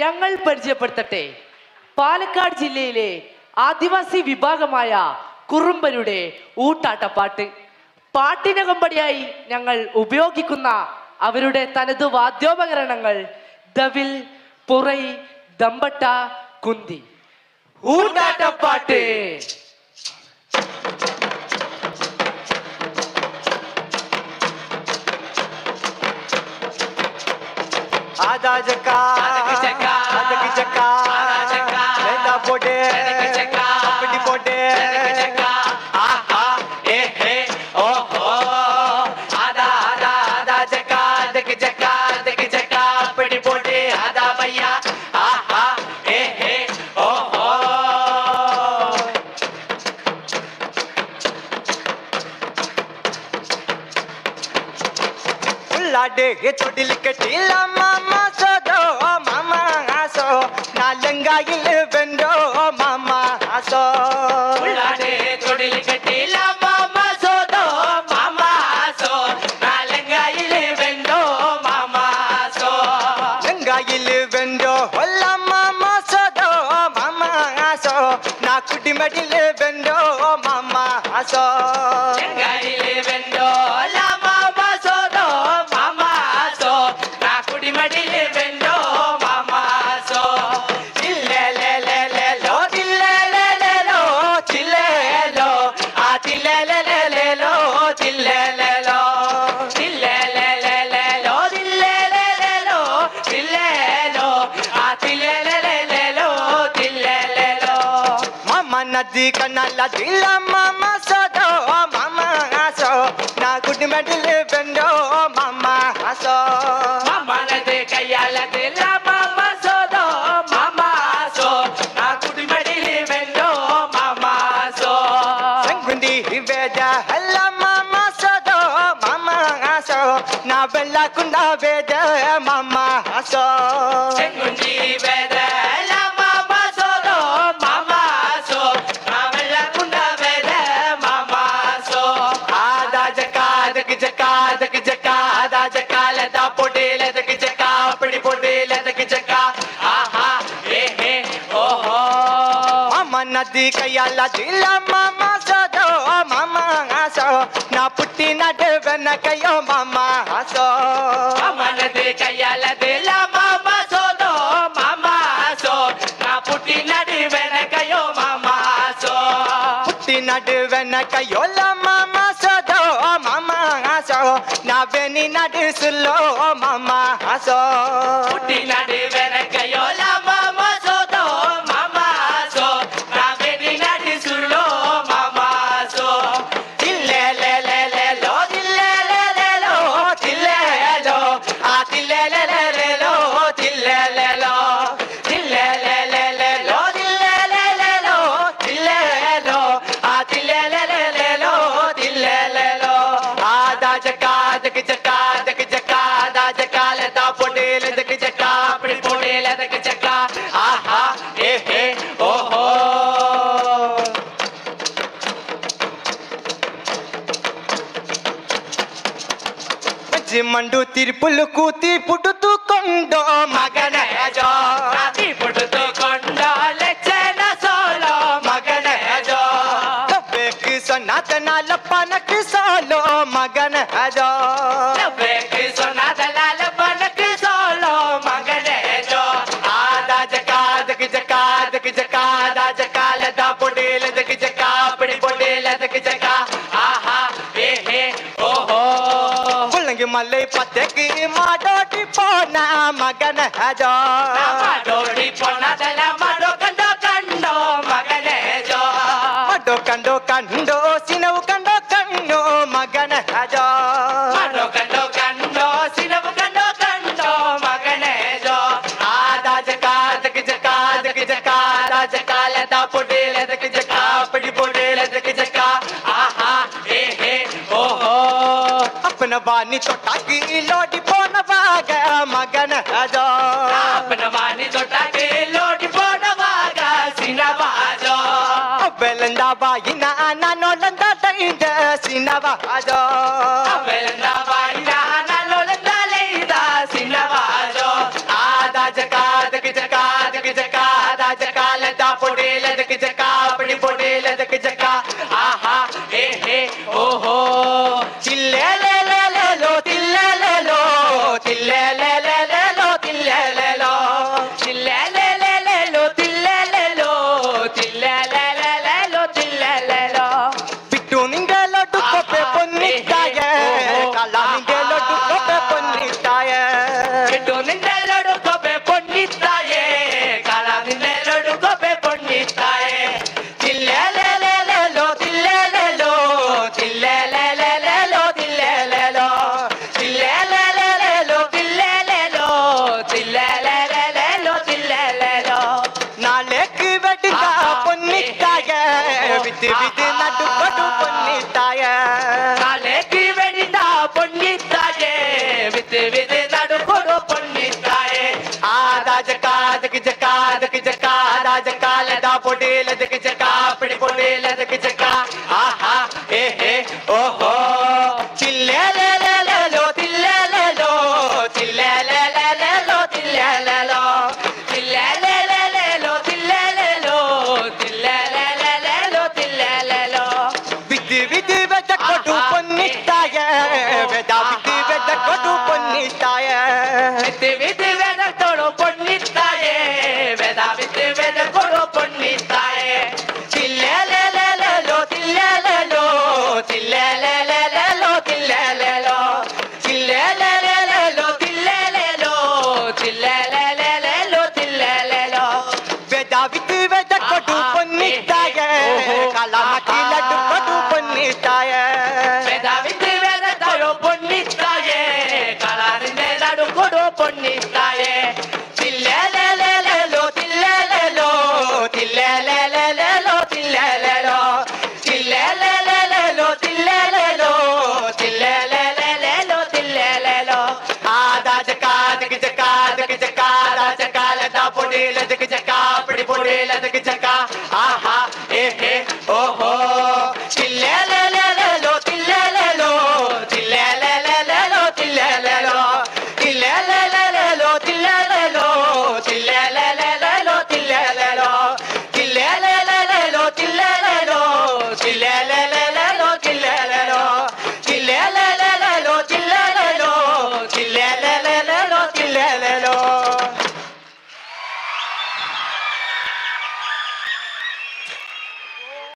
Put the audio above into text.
ഞങ്ങൾ പരിചയപ്പെടുത്തട്ടെ. പാലക്കാട് ജില്ലയിലെ ആദിവാസി വിഭാഗമായ കുറുമ്പരുടെ ഊട്ടാട്ടപ്പാട്ട്. പാട്ടിനകമ്പടിയായി ഞങ്ങൾ ഉപയോഗിക്കുന്ന അവരുടെ തനതു വാദ്യോപകരണങ്ങൾ ദവിൽ, പുറൈ, ദമ്പട്ട, കുന്തി. ഊട്ടാട്ടപ്പാട്ട്. आधा जका आधा की जका लेता पोटे अपनी पोटे आहा ए हे ओ हो आधा आधा आधा जका की जका अपनी पोटे आधा भैया आहा ए हे ओ हो लाडे ये छोटी लिकटी लामा நாலங்காயில் வெண்டோ மாமா சோ உள்ளாடே தொடில் கட்டில மாமா சோதோ மாமா சோ நாலங்காயில் வெண்டோ மாமா சோ லங்காயில் வெண்டோ ஒல்ல மாமா சோதோ மாமா சோ நா குடிமடில் வெண்டோ மாமா சோ லங்காயில் வெண்டோ ஒல்ல மாமா சோதோ மாமா சோ நா குடிமடில் வெண்டோ नदी कनाला दिला मामा सोदो मामा सो ना गुड मेडल बेंडो मामा सो मामा नदी कयाला दिला मामा सोदो मामा सो ना गुड मेडल बेंडो मामा सो संगुंदी वेदा हल्ला मामा सोदो मामा सो ना बेला कुंडा वेदा मामा सो संगुंदी वेदा नदी कयाला दिला मामा सोदो मामा सो ना पुट्टी नडवन कयो मामा सो मामा नदी कयाला दिला मामा सोदो मामा सो ना पुट्टी नडवन कयो मामा सो पुट्टी नडवन कयो ला मामा सोदो मामा सो ना बेनी नडसुलो मामा सो पुट्टी नडवन कयो ला मामा सोदो मामा सो ಮಂಡು ತಿರುಪುಲು ಕೂತಿ ಪುಡುತು ಕೊಂಡೋ ಮಗನ ಜೋ ರಾತಿ ಪುಡುತು ಕೊಂಡೋ ಲೆಚ್ಚನ ಸೋಲೋ ಮಗನ ಜೋ ಬೇಕ್ ಸನಾತನ ಲಪ್ಪನಕ್ ಸೋಲೋ ಮಗನ ಜೋ ಬೇಕ್ ಸನಾತನ ಲಪ್ಪನಕ್ ಸೋಲೋ ಮಗನ ಜೋ ಆದಾ ಜಕಾದಕ್ ಜಕಾದಕ್ ಜಕಾದ ಜಕಾಲದ ಪುಡಿಲದಕ್ ಜಕಾ ಪಡಿ ಪುಡಿಲದಕ್ ಜಕಾ ಆಹಾ ಹೇ ಹೇ ಓಹೋ मले पत्ते माडोटी पोना मगन जो माडोटी पोना दला माडो कंडो कंडो मगन जो माडो कंडो कंडो सिनव कंडो कंडो मगन जो माडो कंडो कंडो सिनव कंडो कंडो मगन जो आदा जका दक जका दक जका दा जका लदा पुडेल दक जका पड़ी पुडेल दक जका आहा हे हे ओ हो अपना वानी छोटा की लोडी पोना वागा मगन जो अपना वानी छोटा की लोडी पोना वागा सिना बाजो बेलंदा बाईना नानो लंदा दईंदा सिना बाजो बेलंदा बाईना नानो लंदा लेदा सिना बाजो आदा जका दक जका വിത്ത് വിത്ത് നടുക്കൊടു പൊന്നിത്തായ കാലേക്ക് വേണ്ട പൊന്നിത്തായേ വിത്ത് വിത്ത് നടുക്കൊടു പൊന്നിത്തായേ പിടി പൊടിയിലതൊക്കെ ചക്ക ആഹാ ഏ ഓഹോ ചില്ലേലേലേലോ തില്ലേലേലോ ചില്ലേലേലേലോ തില്ലേലേലോ തില്ലേലേലേലേലോ തില്ലേലേലോ തില്ലേലേലേലോ തില്ലേലേലോ വിധി വിധി വെതക്കൊടു പൊന്നിത്തായ വെദാ വിധി വെതക്കൊടു പൊന്നിത്തായ വിത്ത് വിത്ത് വേദത്തോടു പൊന്നിത്തായേ വേദാ വിത്ത് വേദക്കൊടു പൊന്നിത്തായേ ചില്ലേലേലേലോ തില്ലേലേലോ ചില്ലേലേലേലോ തില്ലേലേലോ ചില്ലേലേലേലോ തില്ലേലേലോ ചില്ലേലേലേലോ തില്ലേലേലോ വെദാ വിധി വെതക്കൊടു പൊന്നിത്തായ കളമക്കിലടു കൊടു പൊന്നിത്തായ വേദാ വിത്ത് വേദത്തോടു പൊന്നിത്തായേ കളറിന്റെ നടുക്കൊടു പൊന്നിത്തായേ ചില്ലേലേലേലോ തില്ലേലേലോ തില്ലേലേലേലോ തില്ലേലേലോ ചില്ലേലേലേലോ തില്ലേലേലോ തില്ലേലേലേലോ തില്ലേലേലോ ആദാജക്കാദക ജക്കാദക ജക്കാദാജക്കാലദാ പൊടിലദക ജക്കാ പിടി പൊടിലദക ജക്ക